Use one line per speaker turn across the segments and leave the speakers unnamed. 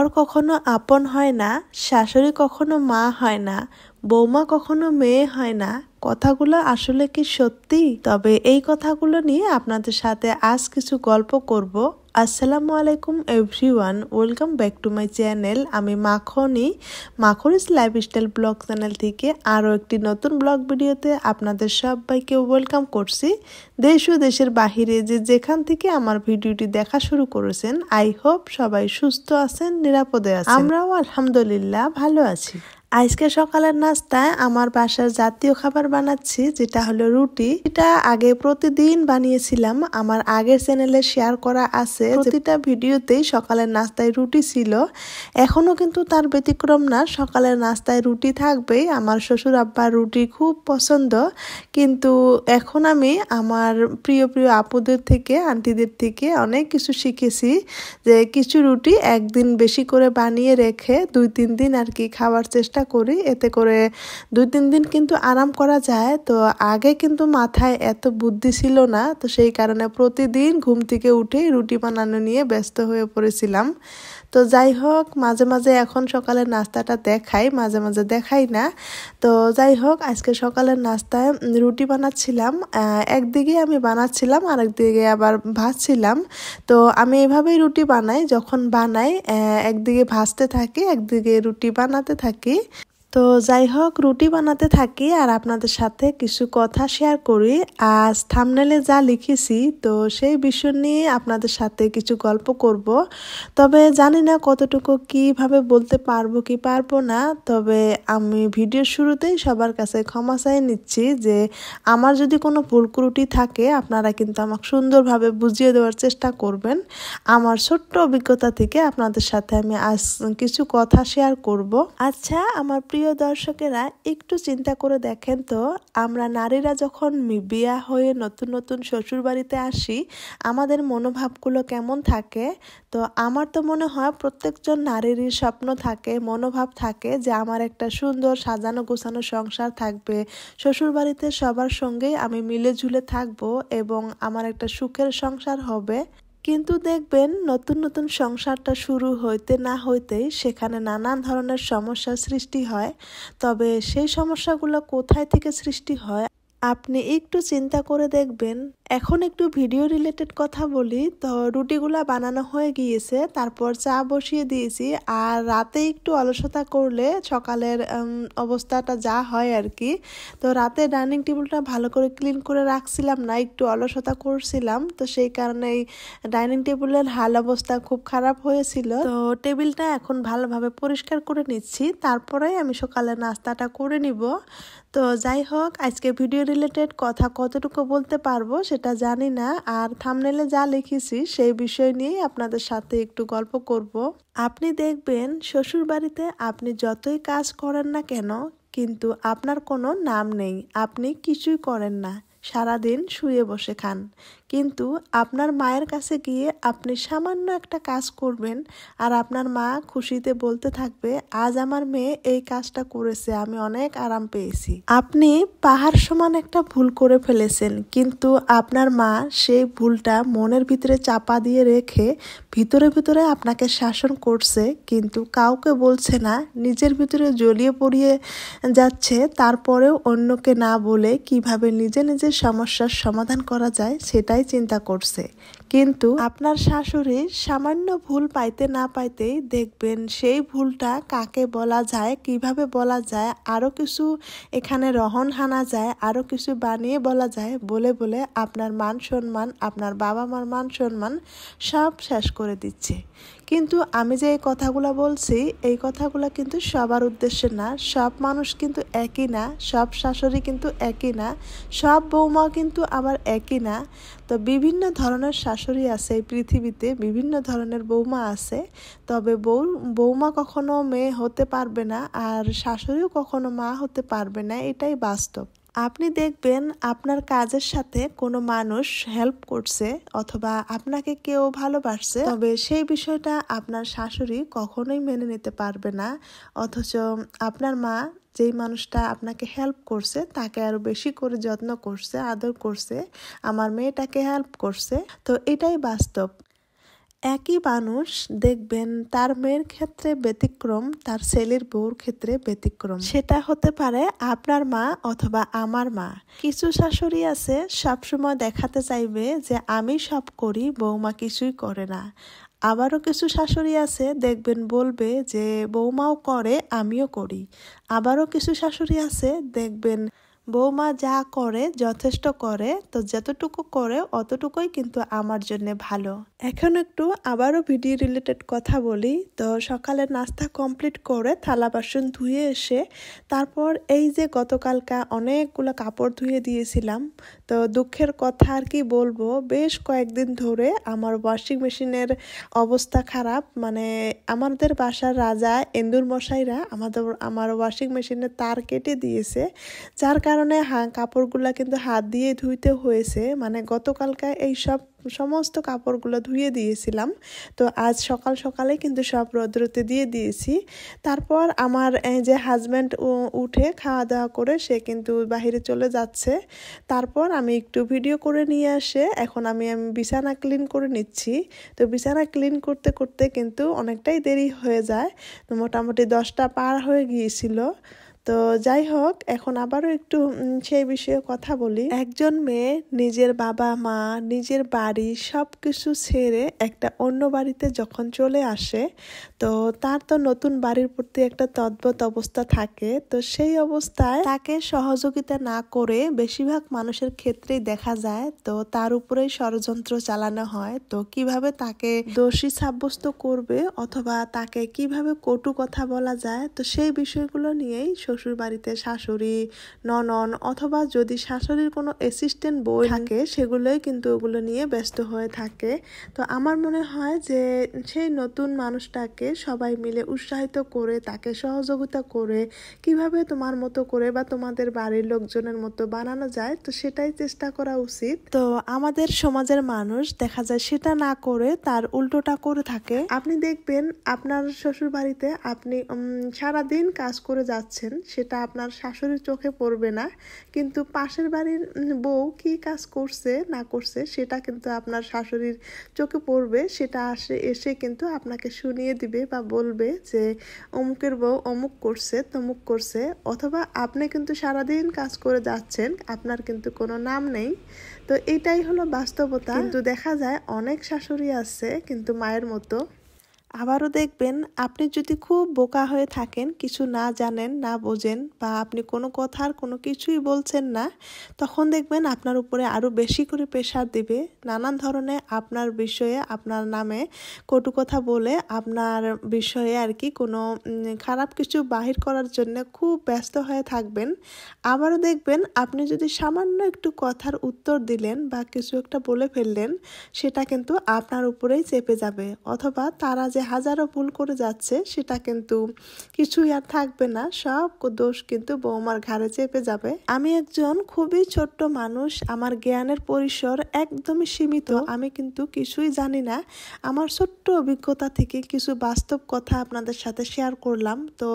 বর কখনো আপন হয় না, শাশুড়ি কখনো মা হয় না, বৌমা কখনো মেয়ে হয় না। কথাগুলো আসলে কি সত্যি? তবে এই কথাগুলো নিয়ে আপনাদের সাথে আজ কিছু গল্প করব। আসসালামু আলাইকুম everyone, welcome back to my channel. আমি মাখনিস লাইফস্টাইল ব্লগ চ্যানেল থেকে আরও একটি নতুন ব্লগ ভিডিওতে আপনাদের সবাইকে ওয়েলকাম করছি। দেশ ও দেশের বাহিরে যেখান থেকে আমার ভিডিওটি দেখা শুরু করেছেন, আই হোপ সবাই সুস্থ আছেন, নিরাপদে আছেন। আমরাও আলহামদুলিল্লাহ ভালো আছি। আজকে সকালের নাস্তায় আমার বাসার জাতীয় খাবার বানাচ্ছি, যেটা হলো রুটি। এটা আগে প্রতিদিন বানিয়েছিলাম, আমার আগের চ্যানেলে শেয়ার করা আছে। প্রতিটা ভিডিওতেই সকালের নাস্তায় রুটি ছিল, এখনো কিন্তু তার ব্যতিক্রম না। সকালের নাস্তায় রুটি থাকবেই। আমার শ্বশুর আব্বার রুটি খুব পছন্দ, কিন্তু এখন আমি আমার প্রিয় প্রিয় আপুদের থেকে, আন্টিদের থেকে অনেক কিছু শিখেছি, যে কিছু রুটি একদিন বেশি করে বানিয়ে রেখে 2-3 দিন আর কি খাওয়ার চেষ্টা করি, এতে করে 2-3 দিন কিন্তু আরাম করা যায়। তো আগে কিন্তু মাথায় এত বুদ্ধি ছিল না, তো সেই কারণে প্রতিদিন ঘুম থেকে উঠে রুটি বানানো নিয়ে ব্যস্ত হয়ে পড়েছিলাম। তো যাই হোক, মাঝে মাঝে এখন সকালের নাস্তাটা দেখাই, মাঝে মাঝে দেখাই না। তো যাই হোক, আজকে সকালের নাস্তায় রুটি বানাচ্ছিলাম। একদিকে আমি বানাচ্ছিলাম, আরেকদিকে আবার ভাজছিলাম। তো আমি এভাবেই রুটি বানাই, যখন বানাই একদিকে ভাজতে থাকি, একদিকে রুটি বানাতে থাকি। তো যাই হোক, রুটি বানাতে থাকি আর আপনাদের সাথে কিছু কথা শেয়ার করি। আজ থাম্বনেলে যা লিখেছি, তো সেই বিষয় নিয়ে আপনাদের সাথে কিছু গল্প করব। তবে জানি না কতটুকু কিভাবে বলতে পারবো কি পারবো না। তবে আমি ভিডিওর শুরুতেই সবার কাছে ক্ষমা চাই নিচ্ছি, যে আমার যদি কোনো ভুল ত্রুটি থাকে আপনারা কিন্তু আমাকে সুন্দরভাবে বুঝিয়ে দেওয়ার চেষ্টা করবেন। আমার ছোট্ট অভিজ্ঞতা থেকে আপনাদের সাথে আমি আজ কিছু কথা শেয়ার করব। আচ্ছা আমার প্রিয় দর্শকেরা, একটু চিন্তা করে দেখেন তো, আমরা নারীরা যখন বিয়া হয়ে নতুন নতুন শ্বশুর বাড়িতে আসি, আমাদের মনোভাবগুলো কেমন থাকে? তো আমার তো মনে হয় প্রত্যেকজন নারীরই স্বপ্ন থাকে, মনোভাব থাকে, যে আমার একটা সুন্দর সাজানো গোছানো সংসার থাকবে, শ্বশুর বাড়িতে সবার সঙ্গেই আমি মিলে ঝুলে থাকবো এবং আমার একটা সুখের সংসার হবে। কিন্তু দেখবেন নতুন নতুন সংসারটা শুরু হইতে না হইতেই সেখানে নানান ধরনের সমস্যার সৃষ্টি হয়। তবে সেই সমস্যাগুলো কোথায় থেকে সৃষ্টি হয় আপনি একটু চিন্তা করে দেখবেন। এখন একটু ভিডিও রিলেটেড কথা বলি। তো রুটিগুলা বানানো হয়ে গিয়েছে, তারপর চা বসিয়ে দিয়েছি। আর রাতে একটু অলসতা করলে সকালের অবস্থাটা যা হয় আর কি। তো রাতে ডাইনিং টেবিলটা ভালো করে ক্লিন করে রাখছিলাম না, একটু অলসতা করছিলাম। তো সেই কারণে ডাইনিং টেবিলের হাল অবস্থা খুব খারাপ হয়েছিল। তো টেবিলটা এখন ভালোভাবে পরিষ্কার করে নিচ্ছি, তারপরে আমি সকালের নাস্তাটা করে নিব। তো যাই হোক, আজকে ভিডিও রিলেটেড কথা কতটুকু বলতে পারবো সেটা জানি না। আর থাম্বনেলে যা লিখেছি সেই বিষয় নিয়েই আপনাদের সাথে একটু গল্প করব। আপনি দেখবেন শ্বশুর বাড়িতে আপনি যতই কাজ করেন না কেন, কিন্তু আপনার কোনো নাম নেই, আপনি কিছুই করেন না, সারাদিন শুয়ে বসে খান। কিন্তু আপনার মায়ের কাছে গিয়ে আপনি সামান্য একটা কাজ করবেন, আর আপনার মা খুশিতে বলতে থাকবে, আজ আমার মেয়ে এই কাজটা করেছে, আমি অনেক আরাম পেয়েছি। আপনি পাহাড় সমান একটা ভুল করে ফেলেছেন, কিন্তু আপনার মা সেই ভুলটা মনের ভিতরে চাপা দিয়ে রেখে ভিতরে ভিতরে আপনাকে শাসন করছে, কিন্তু কাউকে বলছে না, নিজের ভিতরে জ্বলিয়ে পড়িয়ে যাচ্ছে। তারপরেও অন্যকে না বলে কিভাবে নিজে নিজের সমস্যার সমাধান করা যায় সেটাই চিন্তা করছে। কিন্তু আপনার শাশুড়ি সামান্য ভুল পাইতে না পাইতেই দেখবেন সেই ভুলটা কাকে বলা যায়, কিভাবে বলা যায়, আরো কিছু এখানে রহন হানা যায়, আরো কিছু বানিয়ে বলা যায়, বলে বলে আপনার মান সম্মান, আপনার বাবা মার মান সম্মান সব শেষ করে দিচ্ছে। কিন্তু আমি যে এই কথাগুলো বলছি, এই কথাগুলো কিন্তু সবার উদ্দেশ্যে না, সব মানুষ কিন্তু একই না, সব শাশুড়ি কিন্তু একই না, সব বৌমাও কিন্তু আবার একই না। তো বিভিন্ন ধরনের শাশুড়ি আছে এই পৃথিবীতে, বিভিন্ন ধরনের বৌমা আছে। তবে বৌমা কখনো মেয়ে হতে পারবে না, আর শাশুড়িও কখনো মা হতে পারবে না, এটাই বাস্তব। আপনি দেখবেন আপনার কাজের সাথে কোনো মানুষ হেল্প করছে অথবা আপনাকে কেউ ভালোবাসছে, তবে সেই বিষয়টা আপনার শাশুড়ি কখনোই মেনে নিতে পারবে না। অথচ আপনার মা যেই মানুষটা আপনাকে হেল্প করছে তাকে আরো বেশি করে যত্ন করছে, আদর করছে, আমার মেয়েটাকে হেল্প করছে। তো এটাই বাস্তব। একই মানুষ দেখবেন তার মেয়ের ক্ষেত্রে ব্যতিক্রম, তার ছেলের বউর ক্ষেত্রে ব্যতিক্রম। সেটা হতে পারে আপনার মা অথবা আমার মা। কিছু শাশুড়ি আছে সবসময় দেখাতে চাইবে যে আমি সব করি, বৌমা কিছুই করে না। আবারও কিছু শাশুড়ি আছে দেখবেন বলবে যে বৌমাও করে আমিও করি। আবারও কিছু শাশুড়ি আছে দেখবেন বৌমা যা করে যথেষ্ট করে, তো যতটুকু করে অতটুকুই কিন্তু আমার জন্য ভালো। এখন একটু আবারও ভিডিও রিলেটেড কথা বলি। তো সকালে নাস্তা কমপ্লিট করে থালা বাসন ধুয়ে এসে তারপর এই যে গতকালকা অনেকগুলো কাপড় ধুয়ে দিয়েছিলাম, তো দুঃখের কথা আর কি বলবো, বেশ কয়েকদিন ধরে আমার ওয়াশিং মেশিনের অবস্থা খারাপ। মানে আমাদের বাসার রাজা এন্দুর মশাইরা আমার ওয়াশিং মেশিনের তার কেটে দিয়েছে, যার কারণে কাপড়গুলা কিন্তু হাত দিয়ে ধুইতে হয়েছে। মানে গতকালকে এই সমস্ত কাপড়গুলো ধুয়ে দিয়েছিলাম, তো আজ সকাল সকালে কিন্তু সব রোদ্রতে দিয়ে দিয়েছি। তারপর আমার এই যে হাজব্যান্ড উঠে খাওয়া দাওয়া করে সে কিন্তু বাহিরে চলে যাচ্ছে। তারপর আমি একটু ভিডিও করে নিয়ে আসে এখন আমি বিছানা ক্লিন করে নিচ্ছি। তো বিছানা ক্লিন করতে করতে কিন্তু অনেকটাই দেরি হয়ে যায়, তো মোটামুটি 10টা পার হয়ে গিয়েছিল। তো যাই হোক, এখন আবারও একটু সেই বিষয়ে কথা বলি। একজন মেয়ে নিজের বাবা মা, নিজের বাড়ি সব কিছু ছেড়ে একটা অন্য বাড়িতে যখন চলে আসে, তো তার তো নতুন বাড়ির প্রতি একটা তদ্ভুত অবস্থা থাকে। তো সেই অবস্থায় তাকে সহযোগিতা না করে বেশিরভাগ মানুষের ক্ষেত্রেই দেখা যায় তো তার উপরেই ষড়যন্ত্র চালানো হয়। তো কিভাবে তাকে দোষী সাব্যস্ত করবে অথবা তাকে কিভাবে কটু কথা বলা যায়, তো সেই বিষয়গুলো নিয়েই শ্বশুর বাড়িতে শাশুড়ি, ননদ অথবা যদি শাশুড়ির কোনো অ্যাসিস্ট্যান্ট বই থাকে সেগুলোই কিন্তু ওগুলো নিয়ে ব্যস্ত হয়ে থাকে। তো আমার মনে হয় যে সেই নতুন মানুষটাকে সবাই মিলে উৎসাহিত করে তাকে সহযোগিতা করে কিভাবে তোমার মতো করে বা তোমাদের বাড়ির লোকজনের মতো বানানো যায়, তো সেটাই চেষ্টা করা উচিত। তো আমাদের সমাজের মানুষ দেখা যায় সেটা না করে তার উল্টোটা করে থাকে। আপনি দেখবেন আপনার শ্বশুর বাড়িতে আপনি সারাদিন কাজ করে যাচ্ছেন, সেটা আপনার শাশুড়ির চোখে পড়বে না, কিন্তু পাশের বাড়ির বউ কি কাজ করছে না করছে সেটা কিন্তু আপনার শাশুড়ির চোখে পড়বে। সেটা এসে কিন্তু আপনাকে শুনিয়ে দিবে বা বলবে যে অমুকের বউ অমুক করছে তমুক করছে, অথবা আপনি কিন্তু সারাদিন কাজ করে যাচ্ছেন, আপনার কিন্তু কোনো নাম নেই। তো এটাই হলো বাস্তবতা। কিন্তু দেখা যায় অনেক শাশুড়ি আছে কিন্তু মায়ের মতো। আবারও দেখবেন আপনি যদি খুব বোকা হয়ে থাকেন, কিছু না জানেন না বোঝেন বা আপনি কোনো কথার কোনো কিছুই বলছেন না, তখন দেখবেন আপনার উপরে আরো বেশি করে প্রেশার দিবে, নানান ধরনের আপনার বিষয়ে আপনার নামে কটু কথা বলে আপনার বিষয়ে আর কি কোনো খারাপ কিছু বাহির করার জন্য খুব ব্যস্ত হয়ে থাকবেন। আবারও দেখবেন আপনি যদি সামান্য একটু কথার উত্তর দিলেন বা কিছু একটা বলে ফেললেন, সেটা কিন্তু আপনার উপরেই চেপে যাবে, অথবা তারা যে হাজারো ভুল করে যাচ্ছে সেটা কিন্তু কিছুই আর থাকবে না, সব দোষ কিন্তু বৌমার ঘাড়ে চেপে যাবে। আমি একজন খুবই ছোট্ট মানুষ, আমার জ্ঞানের পরিসর একদমই সীমিত, আমি কিন্তু কিছুই জানি না। আমার ছোট্ট অভিজ্ঞতা থেকে কিছু বাস্তব কথা আপনাদের সাথে শেয়ার করলাম। তো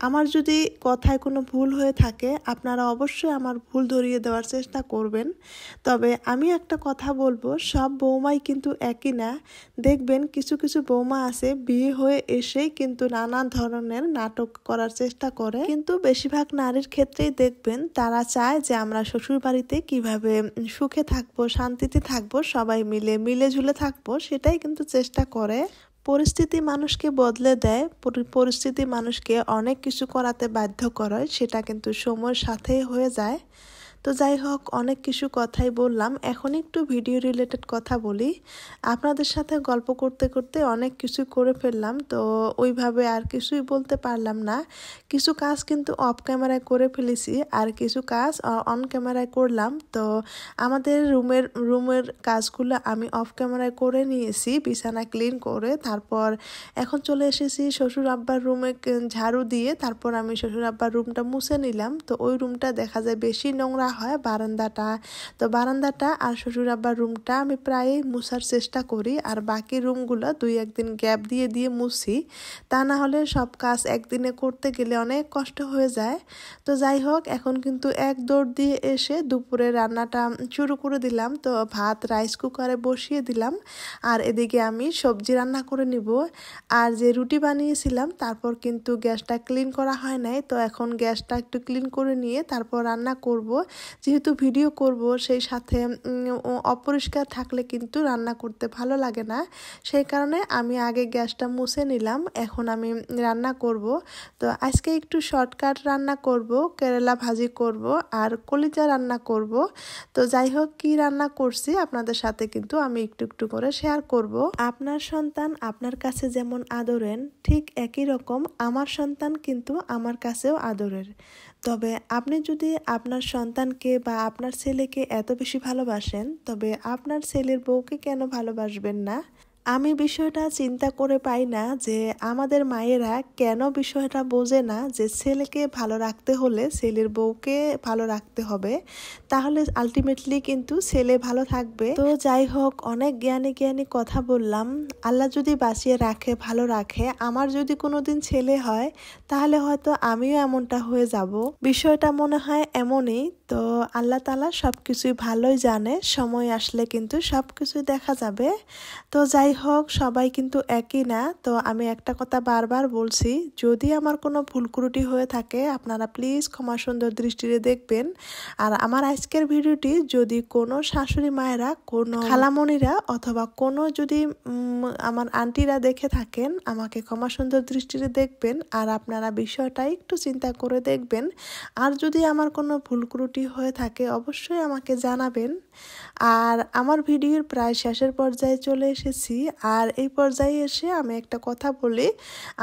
আমার যদি কথায় কোনো ভুল হয়ে থাকে আপনারা অবশ্যই আমার ভুল ধরিয়ে দেওয়ার চেষ্টা করবেন। তবে আমি একটা কথা বলবো, সব বৌমাই কিন্তু একই না। দেখবেন কিছু কিছু বৌমা আছে বিয়ে হয়ে এসেই কিন্তু নানা ধরনের নাটক করার চেষ্টা করে, কিন্তু বেশিরভাগ নারীর ক্ষেত্রেই দেখবেন তারা চায় যে আমরা শ্বশুর বাড়িতে কিভাবে সুখে থাকবো, শান্তিতে থাকবো, সবাই মিলে ঝুলে থাকবো, সেটাই কিন্তু চেষ্টা করে। পরিস্থিতি মানুষকে বদলে দেয়, পরিস্থিতি মানুষকে অনেক কিছু করাতে বাধ্য করে, সেটা কিন্তু সময়ের সাথেই হয়ে যায়। তো যাই হোক, অনেক কিছু কথাই বললাম, এখন একটু ভিডিও রিলেটেড কথা বলি। আপনাদের সাথে গল্প করতে করতে অনেক কিছু করে ফেললাম, তো ওইভাবে আর কিছুই বলতে পারলাম না। কিছু কাজ কিন্তু অফ ক্যামেরায় করে ফেলেছি, আর কিছু কাজ অন ক্যামেরায় করলাম। তো আমাদের রুমের কাজগুলো আমি অফ ক্যামেরায় করে নিয়েছি, বিছানা ক্লিন করে। তারপর এখন চলে এসেছি শ্বশুর আব্বার রুমে ঝাড়ু দিয়ে, তারপর আমি শ্বশুর আব্বার রুমটা মুছে নিলাম। তো ওই রুমটা দেখা যায় বেশি নোংরা হয় বারান্দাটা। তো বারান্দাটা আর শ্বশুর আব্বার রুমটা আমি প্রায় মুছার চেষ্টা করি, আর বাকি রুমগুলো 2-1 দিন গ্যাপ দিয়ে দিয়ে মুছি। তা না হলে সব কাজ একদিনে করতে গেলে অনেক কষ্ট হয়ে যায়। তো যাই হোক, এখন কিন্তু এক দৌড় দিয়ে এসে দুপুরে রান্নাটা শুরু করে দিলাম। তো ভাত রাইস কুকারে বসিয়ে দিলাম, আর এদিকে আমি সবজি রান্না করে নিব। আর যে রুটি বানিয়েছিলাম তারপর কিন্তু গ্যাসটা ক্লিন করা হয় নাই, তো এখন গ্যাসটা একটু ক্লিন করে নিয়ে তারপর রান্না করব। যেহেতু ভিডিও করব, সেই সাথে অপরিষ্কার থাকলে কিন্তু রান্না করতে ভালো লাগে না, সেই কারণে আমি আগে গ্যাসটা মুছে নিলাম। এখন আমি রান্না করব। তো আজকে একটু শর্টকাট রান্না করব, কেরালা ভাজি করব আর কলিজা রান্না করব। তো যাই হোক, কি রান্না করছি আপনাদের সাথে কিন্তু আমি একটু একটু করে শেয়ার করব। আপনার সন্তান আপনার কাছে যেমন আদরের, ঠিক একই রকম আমার সন্তান কিন্তু আমার কাছেও আদরের। তবে আপনি যদি আপনার সন্তানকে বা আপনার ছেলেকে এত বেশি ভালোবাসেন, তবে আপনার ছেলের বউকে কেন ভালোবাসবেন না? আমি বিষয়টা চিন্তা করে পাই না যে আমাদের মায়েরা কেন বিষয়টা বোঝে না যে ছেলেকে ভালো রাখতে হলে ছেলের বউকে ভালো রাখতে হবে, তাহলে আলটিমেটলি কিন্তু ছেলে ভালো থাকবে। তো যাই হোক, অনেক জ্ঞানী জ্ঞানী কথা বললাম। আল্লাহ যদি বাঁচিয়ে রাখে, ভালো রাখে, আমার যদি কোনোদিন ছেলে হয় তাহলে হয়তো আমিও এমনটা হয়ে যাব। বিষয়টা মনে হয় এমনই। তো আল্লাহ তাআলা সবকিছুই ভালোই জানে, সময় আসলে কিন্তু সবকিছুই দেখা যাবে। তো যাই হোক, সবাই কিন্তু একই না। তো আমি একটা কথা বারবার বলছি, যদি আমার কোনো ভুল ত্রুটি হয়ে থাকে আপনারা প্লিজ ক্ষমা সুন্দর দৃষ্টিতে দেখবেন। আর আমার আজকের ভিডিওটি যদি কোনো শাশুড়ি মায়েরা, কোনো খালামণিরা অথবা কোনো যদি আমার আন্টিরা দেখে থাকেন, আমাকে ক্ষমা সুন্দর দৃষ্টিতে দেখবেন আর আপনারা বিষয়টা একটু চিন্তা করে দেখবেন। আর যদি আমার কোনো ভুল ত্রুটি হয়ে থাকে অবশ্যই আমাকে জানাবেন। আর আমার ভিডিওর প্রায় শেষের পর্যায়ে চলে এসেছি। আর এই পর্যায়ে এসে আমি একটা কথা বলি,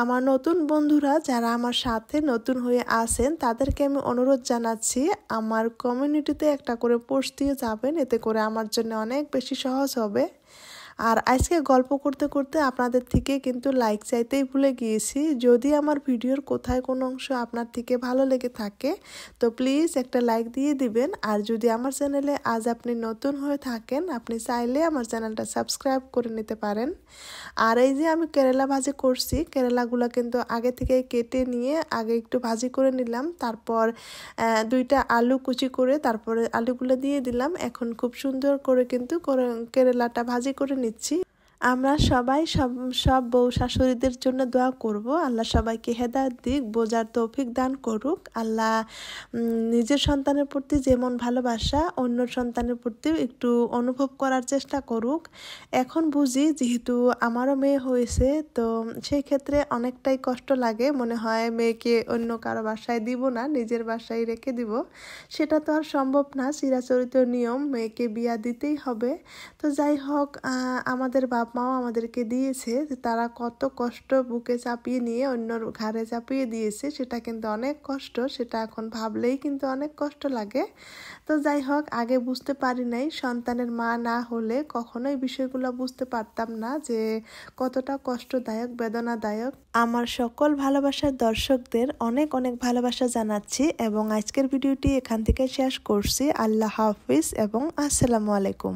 আমার নতুন বন্ধুরা যারা আমার সাথে নতুন হয়ে আছেন তাদেরকে আমি অনুরোধ জানাচ্ছি, আমার কমিউনিটিতে একটা করে পোস্ট দিয়ে যাবেন, এতে করে আমার জন্য অনেক বেশি সহজ হবে। আর আজকে গল্প করতে করতে আপনাদের থেকে কিন্তু লাইক চাইতেই ভুলে গিয়েছি। যদি আমার ভিডিওর কোথায় কোনো অংশ আপনার থেকে ভালো লেগে থাকে তো প্লিজ একটা লাইক দিয়ে দিবেন। আর যদি আমার চ্যানেলে আজ আপনি নতুন হয়ে থাকেন, আপনি চাইলে আমার চ্যানেলটা সাবস্ক্রাইব করে নিতে পারেন। আর এই যে আমি কেরালা ভাজি করছি, কেরালাগুলো কিন্তু আগে থেকে কেটে নিয়ে আগে একটু ভাজি করে নিলাম, তারপর 2টা আলু কুচি করে তারপরে আলুগুলো দিয়ে দিলাম। এখন খুব সুন্দর করে কিন্তু কেরালাটা ভাজি করে নিচ্ছি। আমরা সবাই সব বউ শাশুড়িদের জন্য দোয়া করব, আল্লাহ সবাইকে হেদায়েত দিক, বোঝার তৌফিক দান করুক। আল্লাহ নিজের সন্তানের প্রতি যেমন ভালোবাসা অন্য সন্তানের প্রতিও একটু অনুভব করার চেষ্টা করুক। এখন বুঝি, যেহেতু আমারও মেয়ে হয়েছে, তো সেই ক্ষেত্রে অনেকটাই কষ্ট লাগে। মনে হয় মেয়েকে অন্য কারো বাসায় দিব না, নিজের বাসায় রেখে দিব। সেটা তো আর সম্ভব না, চিরাচরিত নিয়ম, মেয়েকে বিয়া দিতেই হবে। তো যাই হোক, আমাদের বাপ মাও আমাদেরকে দিয়েছে, তারা কত কষ্ট বুকে চাপিয়ে নিয়ে অন্যর ঘাড়ে চাপিয়ে দিয়েছে, সেটা কিন্তু অনেক কষ্ট, সেটা এখন ভাবলেই কিন্তু অনেক কষ্ট লাগে। তো যাই হোক, আগে বুঝতে পারি নাই, সন্তানের মা না হলে কখনোই বিষয়গুলো বুঝতে পারতাম না যে কতটা কষ্টদায়ক, বেদনাদায়ক। আমার সকল ভালোবাসার দর্শকদের অনেক অনেক ভালোবাসা জানাচ্ছি এবং আজকের ভিডিওটি এখান থেকে শেষ করছি। আল্লাহ হাফিজ এবং আসসালামু আলাইকুম।